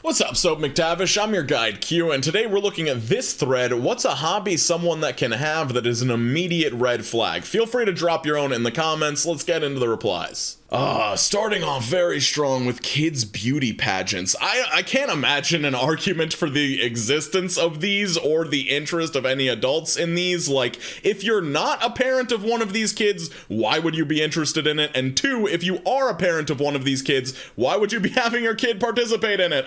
What's up, Soap McTavish? I'm your guide Q, and today we're looking at this thread. What's a hobby someone that can have that is an immediate red flag? Feel free to drop your own in the comments. Let's get into the replies. Starting off very strong with kids' beauty pageants. I can't imagine an argument for the existence of these or the interest of any adults in these. Like, if you're not a parent of one of these kids, why would you be interested in it? And two, if you are a parent of one of these kids, why would you be having your kid participate in it?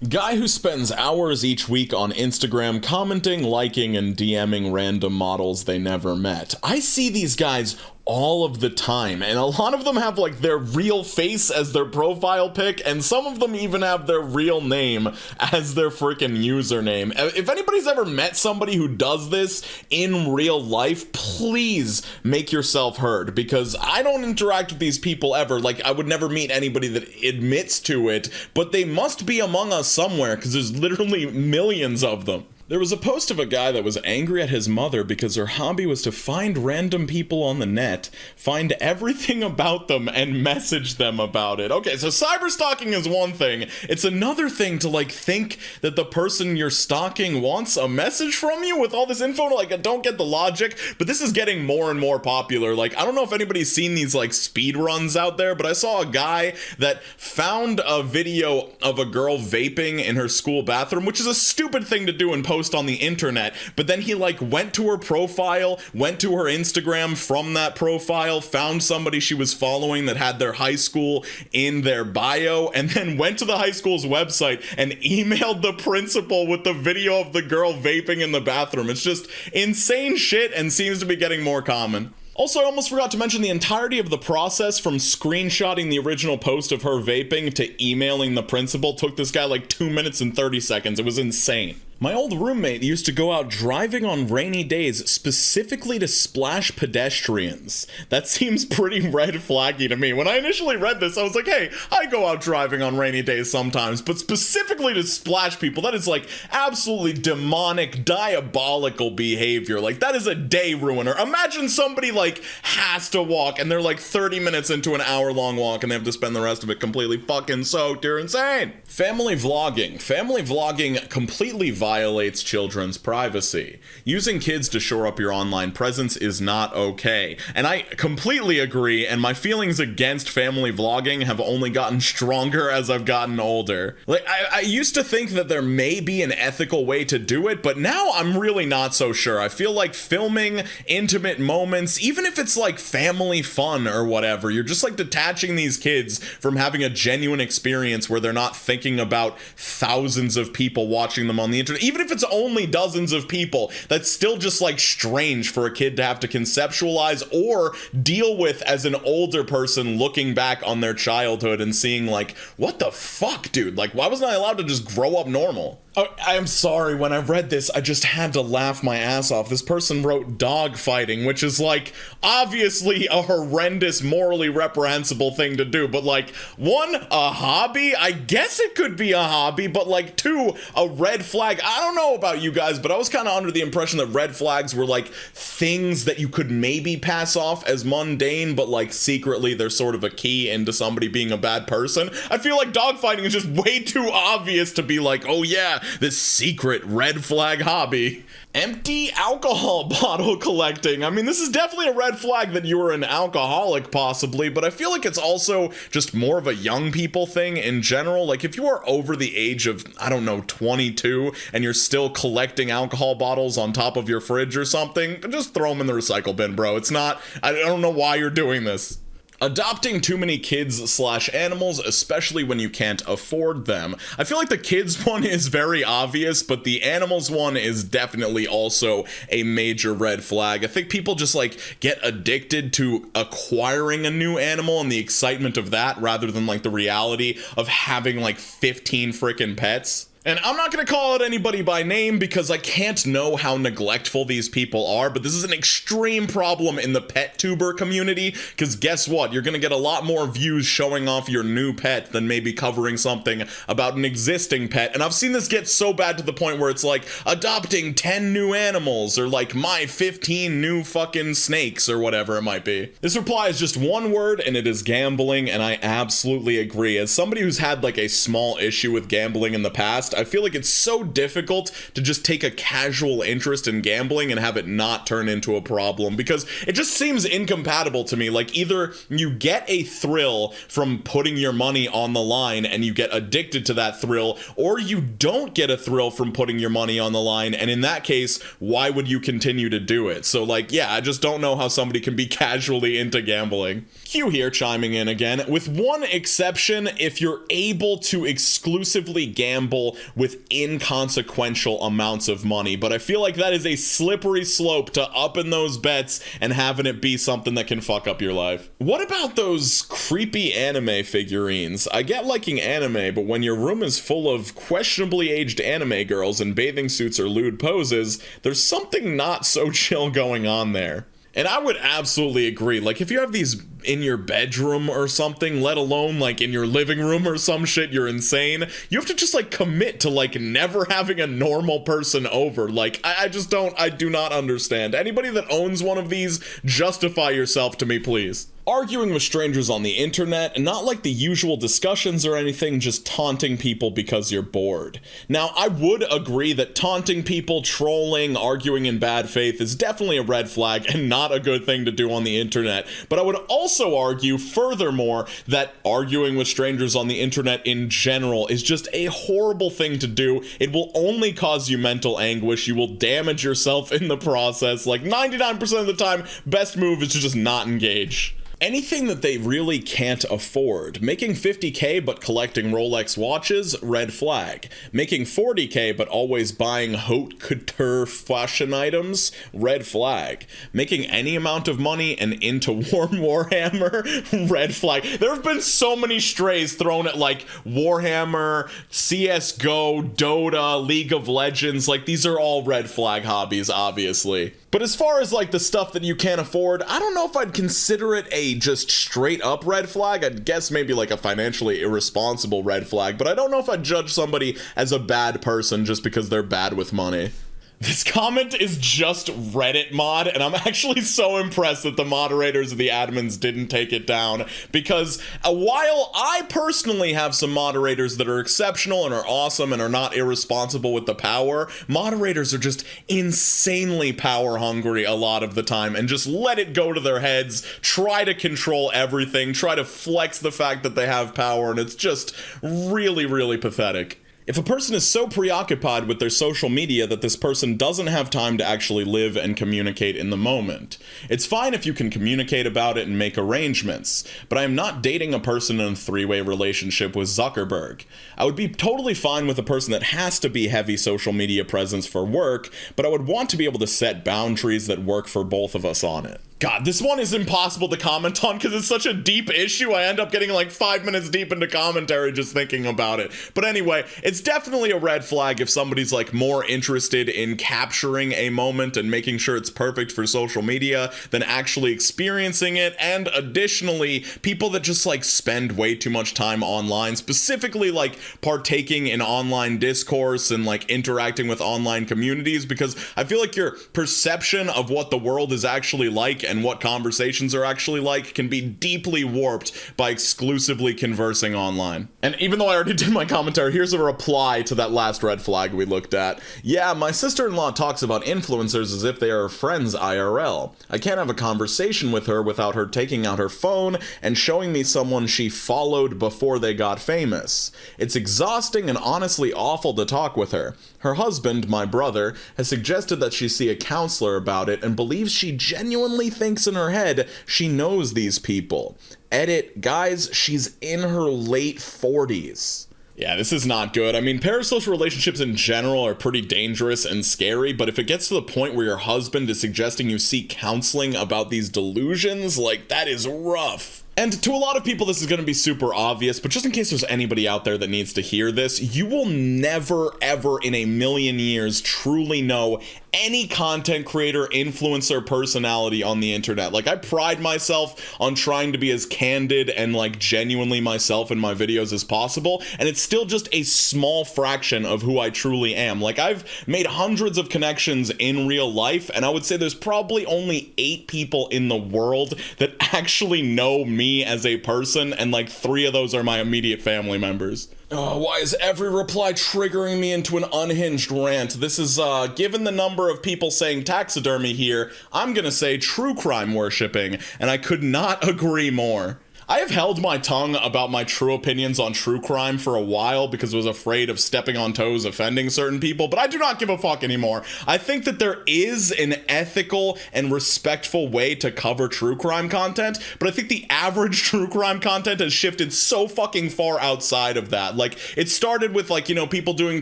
Guy who spends hours each week on Instagram commenting, liking, and DMing random models they never met. I see these guys all of the time, and a lot of them have like their real face as their profile pic, and some of them even have their real name as their freaking username. If anybody's ever met somebody who does this in real life, please make yourself heard, because I don't interact with these people ever. Like, I would never meet anybody that admits to it, but they must be among us somewhere, because there's literally millions of them. There was a post of a guy that was angry at his mother because her hobby was to find random people on the net, find everything about them, and message them about it. Okay, so cyberstalking is one thing. It's another thing to, like, think that the person you're stalking wants a message from you with all this info. Like, I don't get the logic, but this is getting more and more popular. Like, I don't know if anybody's seen these, like, speed runs out there, but I saw a guy that found a video of a girl vaping in her school bathroom, which is a stupid thing to do and post on the internet, but then he like went to her profile, went to her Instagram from that profile, found somebody she was following that had their high school in their bio, and then went to the high school's website and emailed the principal with the video of the girl vaping in the bathroom. It's just insane shit and seems to be getting more common. Also, I almost forgot to mention the entirety of the process from screenshotting the original post of her vaping to emailing the principal took this guy like 2 minutes and 30 seconds. It was insane. My old roommate used to go out driving on rainy days specifically to splash pedestrians. That seems pretty red flaggy to me. When I initially read this, I was like, hey, I go out driving on rainy days sometimes, but specifically to splash people, that is like absolutely demonic, diabolical behavior. Like, that is a day ruiner. Imagine somebody like has to walk and they're like 30 minutes into an hour-long walk and they have to spend the rest of it completely fucking soaked. You're insane. Family vlogging. Family vlogging completely violates children's privacy. Using kids to shore up your online presence is not okay. And I completely agree, and my feelings against family vlogging have only gotten stronger as I've gotten older. Like, I used to think that there may be an ethical way to do it, but now I'm really not so sure. I feel like filming intimate moments, even if it's like family fun or whatever, you're just like detaching these kids from having a genuine experience where they're not thinking about thousands of people watching them on the internet. Even if it's only dozens of people, that's still just like strange for a kid to have to conceptualize or deal with as an older person looking back on their childhood and seeing like, what the fuck, dude? Like, why wasn't I allowed to just grow up normal? Oh, I'm sorry, when I read this, I just had to laugh my ass off. This person wrote dog fighting, which is like obviously a horrendous, morally reprehensible thing to do, but like, one, a hobby? I guess it could be a hobby, but like, two, a red flag. I don't know about you guys, but I was kind of under the impression that red flags were like things that you could maybe pass off as mundane, but like secretly they're sort of a key into somebody being a bad person. I feel like dog fighting is just way too obvious to be like, oh yeah, this secret red flag hobby. Empty alcohol bottle collecting. I mean, this is definitely a red flag that you were an alcoholic, possibly, but I feel like it's also just more of a young people thing in general. Like, if you are over the age of, I don't know, 22, and you're still collecting alcohol bottles on top of your fridge or something, just throw them in the recycle bin, bro. It's not, I don't know why you're doing this. Adopting too many kids/animals, especially when you can't afford them. I feel like the kids one is very obvious, but the animals one is definitely also a major red flag. I think people just like get addicted to acquiring a new animal and the excitement of that rather than like the reality of having like 15 freaking pets. And I'm not going to call out anybody by name because I can't know how neglectful these people are, but this is an extreme problem in the pet tuber community, because guess what? You're going to get a lot more views showing off your new pet than maybe covering something about an existing pet. And I've seen this get so bad to the point where it's like adopting 10 new animals or like my 15 new fucking snakes or whatever it might be. This reply is just one word and it is gambling, and I absolutely agree. As somebody who's had like a small issue with gambling in the past, I feel like it's so difficult to just take a casual interest in gambling and have it not turn into a problem, because it just seems incompatible to me. Like, either you get a thrill from putting your money on the line and you get addicted to that thrill, or you don't get a thrill from putting your money on the line, and in that case, why would you continue to do it? So like, yeah, I just don't know how somebody can be casually into gambling. Q here chiming in again, with one exception: if you're able to exclusively gamble with inconsequential amounts of money. But I feel like that is a slippery slope to upping those bets and having it be something that can fuck up your life. What about those creepy anime figurines? I get liking anime, but when your room is full of questionably aged anime girls in bathing suits or lewd poses, there's something not so chill going on there. And I would absolutely agree. Like, if you have these in your bedroom or something, let alone like in your living room or some shit, you're insane. You have to just like commit to like never having a normal person over. Like, I do not understand. Anybody that owns one of these, justify yourself to me, please. Arguing with strangers on the internet, and not like the usual discussions or anything, just taunting people because you're bored. Now, I would agree that taunting people, trolling, arguing in bad faith is definitely a red flag and not a good thing to do on the internet. But I would also argue, furthermore, that arguing with strangers on the internet in general is just a horrible thing to do. It will only cause you mental anguish. You will damage yourself in the process. Like, 99% of the time, best move is to just not engage. Anything that they really can't afford. Making 50k but collecting Rolex watches, red flag. Making 40k but always buying haute couture fashion items, red flag. Making any amount of money and into Warhammer, red flag. There have been so many strays thrown at like Warhammer, CSGO, Dota, League of Legends. Like, these are all red flag hobbies, obviously. But as far as like the stuff that you can't afford, I don't know if I'd consider it a just straight up red flag. I'd guess maybe like a financially irresponsible red flag, but I don't know if I'd judge somebody as a bad person just because they're bad with money. This comment is just Reddit mod, and I'm actually so impressed that the moderators and the admins didn't take it down, because while I personally have some moderators that are exceptional and are awesome and are not irresponsible with the power, moderators are just insanely power hungry a lot of the time and just let it go to their heads, try to control everything, try to flex the fact that they have power, and it's just really, really pathetic. If a person is so preoccupied with their social media that this person doesn't have time to actually live and communicate in the moment, it's fine if you can communicate about it and make arrangements, but I am not dating a person in a three-way relationship with Zuckerberg. I would be totally fine with a person that has to be heavy social media presence for work, but I would want to be able to set boundaries that work for both of us on it. God, this one is impossible to comment on because it's such a deep issue. I end up getting like 5 minutes deep into commentary just thinking about it. But anyway, it's definitely a red flag if somebody's like more interested in capturing a moment and making sure it's perfect for social media than actually experiencing it. And additionally, people that just like spend way too much time online, specifically like partaking in online discourse and like interacting with online communities, because I feel like your perception of what the world is actually like and what conversations are actually like can be deeply warped by exclusively conversing online. And even though I already did my commentary, here's a reply to that last red flag we looked at. Yeah, my sister-in-law talks about influencers as if they are friends IRL. I can't have a conversation with her without her taking out her phone and showing me someone she followed before they got famous. It's exhausting and honestly awful to talk with her. Her husband, my brother, has suggested that she see a counselor about it and believes she genuinely thinks in her head she knows these people. Edit, guys, she's in her late 40s. Yeah, this is not good. I mean, parasocial relationships in general are pretty dangerous and scary, but if it gets to the point where your husband is suggesting you seek counseling about these delusions, like, that is rough. And to a lot of people, this is going to be super obvious, but just in case there's anybody out there that needs to hear this, you will never, ever in a million years truly know any content creator, influencer, personality on the internet. Like, I pride myself on trying to be as candid and, like, genuinely myself in my videos as possible, and it's still just a small fraction of who I truly am. Like, I've made hundreds of connections in real life, and I would say there's probably only 8 people in the world that actually know me as a person, and like 3 of those are my immediate family members. Oh, why is every reply triggering me into an unhinged rant? This is, given the number of people saying taxidermy here, I'm gonna say true crime worshipping, and I could not agree more. I have held my tongue about my true opinions on true crime for a while because I was afraid of stepping on toes offending certain people, but I do not give a fuck anymore. I think that there is an ethical and respectful way to cover true crime content, but I think the average true crime content has shifted so fucking far outside of that. Like, it started with, like, you know, people doing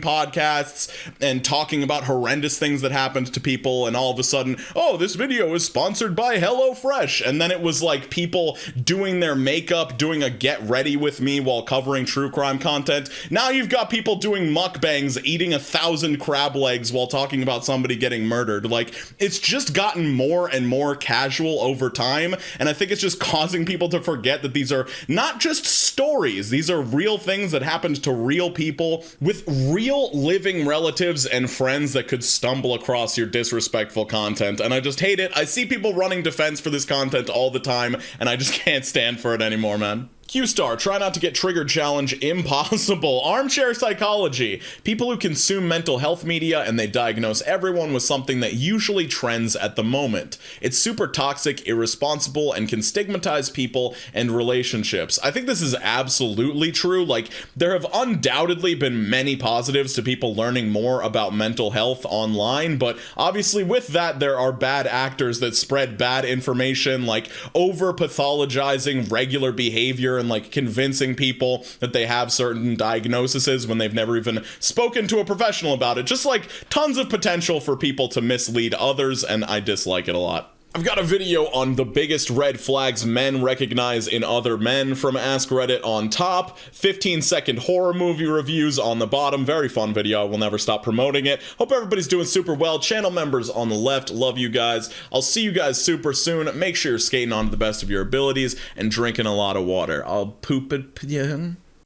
podcasts and talking about horrendous things that happened to people, and all of a sudden, oh, this video is sponsored by HelloFresh, and then it was like people doing their makeup, doing a get ready with me while covering true crime content. Now you've got people doing mukbangs, eating 1,000 crab legs while talking about somebody getting murdered. Like, it's just gotten more and more casual over time, and I think it's just causing people to forget that these are not just stories, these are real things that happened to real people with real living relatives and friends that could stumble across your disrespectful content, and I just hate it. I see people running defense for this content all the time, and I just can't stand for it anymore, man. Q-Star, try not to get triggered challenge, impossible. Armchair psychology. People who consume mental health media and they diagnose everyone with something that usually trends at the moment. It's super toxic, irresponsible, and can stigmatize people and relationships. I think this is absolutely true. Like, there have undoubtedly been many positives to people learning more about mental health online, but obviously with that, there are bad actors that spread bad information, like over-pathologizing regular behavior and like convincing people that they have certain diagnoses when they've never even spoken to a professional about it. Just like tons of potential for people to mislead others, and I dislike it a lot. I've got a video on the biggest red flags men recognize in other men from askreddit on top, 15-second horror movie reviews on the bottom. Very fun video. I will never stop promoting it. Hope everybody's doing super well. Channel members on the left, love you guys. I'll see you guys super soon. Make sure you're skating on to the best of your abilities and drinking a lot of water. I'll poop it again.